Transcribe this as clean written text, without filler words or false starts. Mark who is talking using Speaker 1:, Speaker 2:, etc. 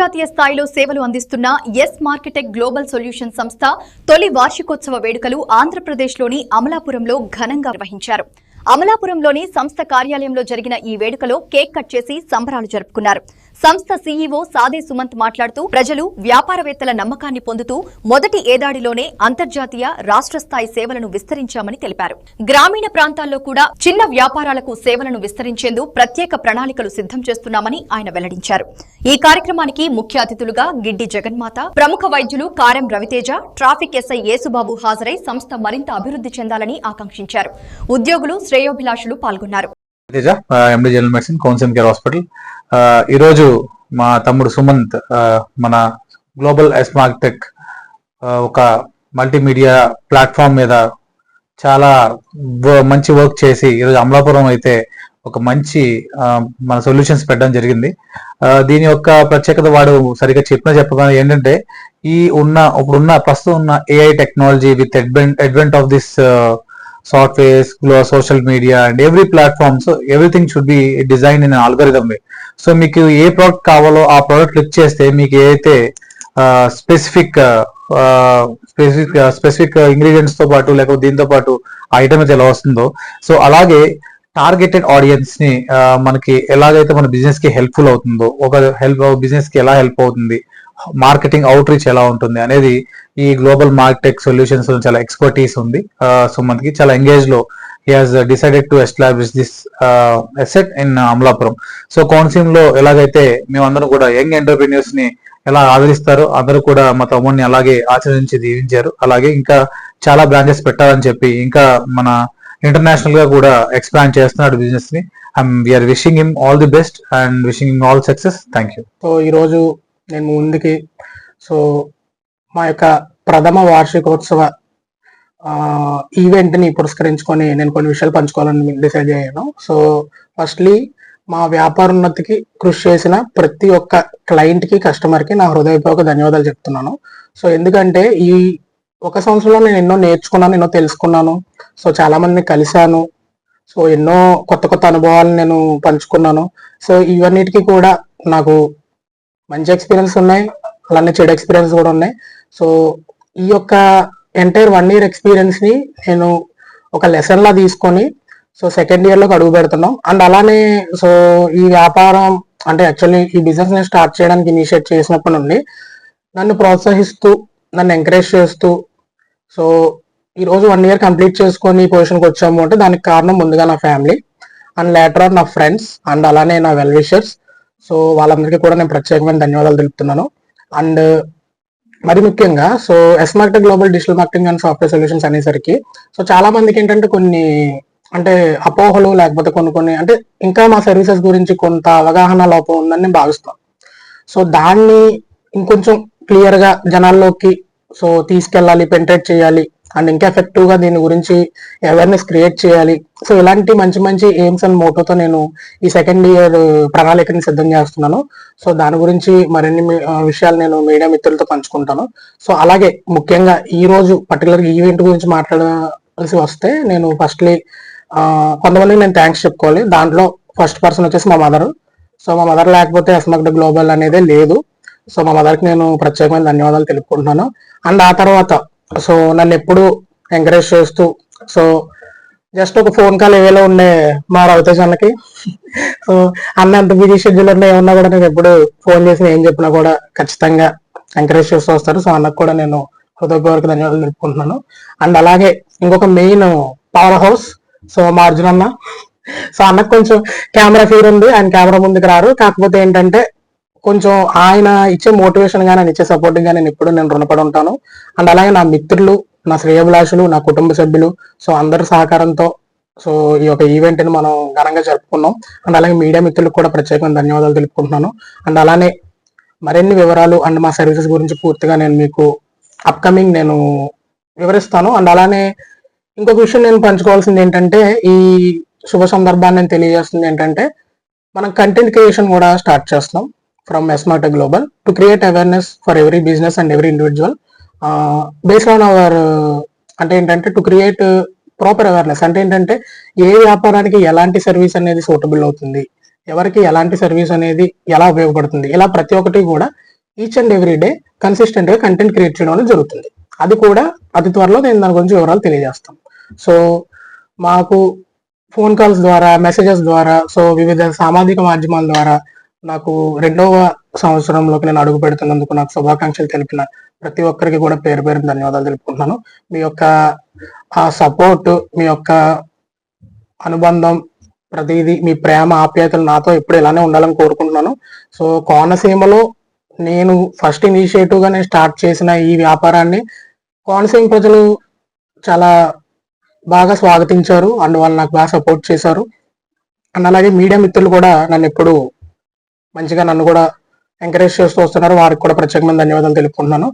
Speaker 1: అంతర్జాతీయ స్థాయిలో సేవలు అందిస్తున్న ఎస్ మార్కెటెక్ గ్లోబల్ సొల్యూషన్ సంస్థ తొలి వార్షికోత్సవ వేడుకలు ఆంధ్రప్రదేశ్లోని అమలాపురంలో ఘనంగా నిర్వహించారు. అమలాపురంలోని సంస్థ కార్యాలయంలో జరిగిన ఈ వేడుకలో కేక్ కట్ చేసి సంబరాలు జరుపుకున్నారు. సంస్థ సీఈఓ సాదే సుమంత్ మాట్లాడుతూ ప్రజలు వ్యాపారవేత్తల నమ్మకాన్ని పొందుతూ మొదటి ఏడాదిలోనే అంతర్జాతీయ రాష్ట్ర స్థాయి సేవలను విస్తరించామని తెలిపారు. గ్రామీణ ప్రాంతాల్లో కూడా చిన్న వ్యాపారాలకు సేవలను విస్తరించేందుకు ప్రత్యేక ప్రణాళికలు సిద్ధం చేస్తున్నామని ఆయన వెల్లడించారు. ఈ కార్యక్రమానికి ముఖ్య అతిథులుగా గిడ్డి జగన్మాత, ప్రముఖ వైద్యులు కారెం రవితేజ, ట్రాఫిక్ ఎస్ఐ యేసుబాబు హాజరై సంస్థ మరింత అభివృద్ధి చెందాలని ఆకాంక్షించారు. ఉద్యోగులు, శ్రేయోభిలాషులు పాల్గొన్నారు.
Speaker 2: ఎండి general medicine, council care hospital. ఈరోజు మా తమ్ముడు సుమంత్ మన గ్లోబల్ ఎస్ మార్కెటెక్ ఒక మల్టీమీడియా ప్లాట్ఫామ్ మీద చాలా మంచి వర్క్ చేసి ఈరోజు అమలాపురం అయితే ఒక మంచి మన సొల్యూషన్స్ పెట్టడం జరిగింది. దీని యొక్క ప్రత్యేకత వాడు సరిగ్గా చెప్పగానే ఏంటంటే ఇప్పుడున్న ప్రస్తుతం ఉన్న AI technology with advent of this softwares, social media and every platform, so everything should be designed in an algorithm way. So మీకు ఏ ప్రోడక్ట్ కావాలో ఆ ప్రోడక్ట్ క్లిక్ చేస్తే మీకు ఏదైతే స్పెసిఫిక్ ఇంగ్రీడియంట్స్ తో పాటు లేకపోతే దీంతో పాటు ఐటమ్ అయితే ఎలా వస్తుందో, సో అలాగే టార్గెటెడ్ ఆడియన్స్ ని మనకి ఎలాగైతే మన బిజినెస్ కి హెల్ప్ఫుల్ అవుతుందో, బిజినెస్ కి ఎలా హెల్ప్ అవుతుంది, మార్కెటింగ్ అవుట్ రీచ్ ఎలా ఉంటుంది అనేది ఈ గ్లోబల్ మార్కెటెక్ సొల్యూషన్స్ చాలా ఎక్స్పర్టీస్ ఉంది. సుమంత్ కి చాలా ఎంగేజ్ లో he has decided to establish this asset in Amalapuram. So council లో ఎలాగైతే మేమందరం కూడా యంగ్ ఎంటర్ప్రీనియర్స్ ని ఎలా ఆదరిస్తారో అందరూ కూడా మా తమ్ముడిని అలాగే ఆచరించి దీవించారు. అలాగే ఇంకా చాలా బ్రాంచెస్ పెట్టాలని చెప్పి ఇంకా మన ఇంటర్నేషనల్ గా కూడా ఎక్స్పాండ్ చేస్తున్నాడు బిజినెస్ ని. We're wishing him all the best and wishing him all success. Thank you.
Speaker 3: So ఈరోజు నేను ముందుకి మా యొక్క ప్రథమ వార్షికోత్సవ ఈవెంట్ని పురస్కరించుకొని నేను కొన్ని విషయాలు పంచుకోవాలని డిసైడ్ అయ్యాను. సో ఫస్ట్లీ మా వ్యాపారోన్నతికి కృషి చేసిన ప్రతి ఒక్క క్లయింట్కి, కస్టమర్కి నా హృదయపూర్వక ధన్యవాదాలు చెప్తున్నాను. సో ఎందుకంటే ఈ ఒక సంవత్సరంలో నేను ఎన్నో నేర్చుకున్నాను, ఎన్నో తెలుసుకున్నాను. సో చాలా మందిని కలిశాను. సో ఎన్నో కొత్త కొత్త అనుభవాలను నేను పంచుకున్నాను. సో ఇవన్నిటికీ కూడా నాకు మంచి ఎక్స్పీరియన్స్ ఉన్నాయి, అలానే చెడు ఎక్స్పీరియన్స్ కూడా ఉన్నాయి. సో ఈ యొక్క ఎంటైర్ 1 year ఎక్స్పీరియన్స్ ని నేను ఒక లెసన్ లా తీసుకొని సో సెకండ్ ఇయర్ లోకి అడుగు పెడుతున్నాం. అండ్ అలానే సో ఈ వ్యాపారం అంటే యాక్చువల్లీ ఈ బిజినెస్ ని స్టార్ట్ చేయడానికి ఇనిషియేట్ చేసినప్పటి నుండి నన్ను ప్రోత్సహిస్తూ, నన్ను ఎంకరేజ్ చేస్తూ సో ఈ రోజు 1 year కంప్లీట్ చేసుకొని ఈ పొజిషన్కి వచ్చాము అంటే దానికి కారణం ముందుగా నా ఫ్యామిలీ అండ్ లేటర్ ఆన్ నా ఫ్రెండ్స్ అండ్ అలానే నా వెల్ విషర్స్. సో వాళ్ళందరికీ కూడా నేను ప్రత్యేకమైన ధన్యవాదాలు తెలుపుతున్నాను. అండ్ మరి ముఖ్యంగా so S Marketech global digital marketing and software solutions అనేసరికి సో చాలా మందికి ఏంటంటే కొన్ని అంటే అపోహలు లేకపోతే కొన్ని అంటే ఇంకా మా సర్వీసెస్ గురించి కొంత అవగాహన లోపం ఉందని నేను భావిస్తాను. సో దాన్ని ఇంకొంచెం క్లియర్ గా జనాల్లోకి సో తీసుకెళ్ళాలి, పెంట్రేట్ చేయాలి అండ్ ఇంకా ఎఫెక్టివ్ గా దీని గురించి అవేర్నెస్ క్రియేట్ చేయాలి. సో ఇలాంటి మంచి మంచి ఎయిమ్స్ అండ్ మోటోతో నేను ఈ సెకండ్ ఇయర్ ప్రణాళికని సిద్ధం చేస్తున్నాను. సో దాని గురించి మరిన్ని విషయాలు నేను మీడియా మిత్రులతో పంచుకుంటాను. సో అలాగే ముఖ్యంగా ఈ రోజు పర్టికులర్ ఈవెంట్ గురించి మాట్లాడాల్సి వస్తే నేను ఫస్ట్లీ కొంతమందికి నేను థ్యాంక్స్ చెప్పుకోవాలి. దాంట్లో ఫస్ట్ పర్సన్ వచ్చేసి మా మదర్. సో మా మదర్ లేకపోతే ఎస్ మార్కెటెక్ గ్లోబల్ అనేదే లేదు. సో మా మదర్కి నేను ప్రత్యేకమైన ధన్యవాదాలు తెలుపుకుంటున్నాను. అండ్ ఆ తర్వాత సో నన్ను ఎప్పుడు ఎంకరేజ్ చేస్తూ సో జస్ట్ ఒక ఫోన్ కాల్ ఏవేలో ఉండే మా రవితేజ్ అన్నకి సో అన్న ఎంత బిజీ షెడ్యూల్ ఉన్నా ఏమన్నా కూడా నేను ఎప్పుడు ఫోన్ చేసి ఏం చెప్పినా కూడా ఖచ్చితంగా ఎంకరేజ్ చేస్తూ వస్తారు. సో అన్నకు కూడా నేను హృదయపూర్వక ధన్యవాదాలు తెలుపుకుంటున్నాను. అండ్ అలాగే ఇంకొక మెయిన్ పవర్ హౌస్ సో మా అర్జున్ అన్న. సో అన్నకు కొంచెం కెమెరా ఫీర్ ఉంది, ఆయన కెమెరా ముందుకు రారు. కాకపోతే ఏంటంటే కొంచెం ఆయన ఇచ్చే మోటివేషన్ గా, ఆయన ఇచ్చే సపోర్టింగ్ గా నేను ఎప్పుడు నేను రుణపడి ఉంటాను. అండ్ అలాగే నా మిత్రులు, నా శ్రేయోభిలాషులు, నా కుటుంబ సభ్యులు సో అందరి సహకారంతో సో ఈ యొక్క ఈవెంట్ ని మనం ఘనంగా జరుపుకున్నాం. అండ్ అలాగే మీడియా మిత్రులకు కూడా ప్రత్యేకమైన ధన్యవాదాలు తెలుపుకుంటున్నాను. అండ్ అలానే మరిన్ని వివరాలు అండ్ మా సర్వీసెస్ గురించి పూర్తిగా నేను మీకు అప్కమింగ్ నేను వివరిస్తాను. అండ్ అలానే ఇంకొక విషయం నేను పంచుకోవాల్సింది ఏంటంటే ఈ శుభ సందర్భాన్ని నేను తెలియజేస్తుంది ఏంటంటే మనం కంటెంట్ క్రియేషన్ కూడా స్టార్ట్ చేస్తున్నాం from S Marketek Global to create awareness for every business and every individual based on our అంటే ఏంటంటే టు క్రియేట్ ప్రాపర్ అవేర్నెస్. అంటే ఏంటంటే ఏ వ్యాపారానికి ఎలాంటి సర్వీస్ అనేది సూటబుల్ అవుతుంది, ఎవరికి ఎలాంటి సర్వీస్ అనేది ఎలా ఉపయోగపడుతుంది, ఇలా ప్రతి ఒక్కటి కూడా each and every day consistent గా కంటెంట్ క్రియేట్ చేయడం అనేది జరుగుతుంది. అది కూడా అతి త్వరలో నేను దాని గురించి వివరాలు తెలియజేస్తాను. సో మాకు ఫోన్ కాల్స్ ద్వారా, మెసేజెస్ ద్వారా, సో వివిధ సామాజిక మాధ్యమాల ద్వారా నాకు 2వ సంవత్సరంలోకి నేను అడుగు పెడుతున్నందుకు నాకు శుభాకాంక్షలు తెలిపిన ప్రతి ఒక్కరికి కూడా పేరు పేరు ధన్యవాదాలు తెలుపుకుంటున్నాను. మీ యొక్క ఆ సపోర్ట్, మీ యొక్క అనుబంధం, ప్రతిదీ, మీ ప్రేమ ఆప్యాయతలు నాతో ఎప్పుడు ఇలానే ఉండాలని కోరుకుంటున్నాను. సో కోనసీమలో నేను ఫస్ట్ ఇనిషియేటివ్ గా నేను స్టార్ట్ చేసిన ఈ వ్యాపారాన్ని కోనసీమ ప్రజలు చాలా బాగా స్వాగతించారు అండ్ వాళ్ళు నాకు బాగా సపోర్ట్ చేశారు. అండ్ అలాగే మీడియా మిత్రులు కూడా నన్ను ఎప్పుడు మంచిగా నన్ను కూడా ఎంకరేజ్ చేస్తూ వస్తున్నారు. వారికి కూడా ప్రత్యేకమైన ధన్యవాదాలు తెలుపుకుంటున్నాను.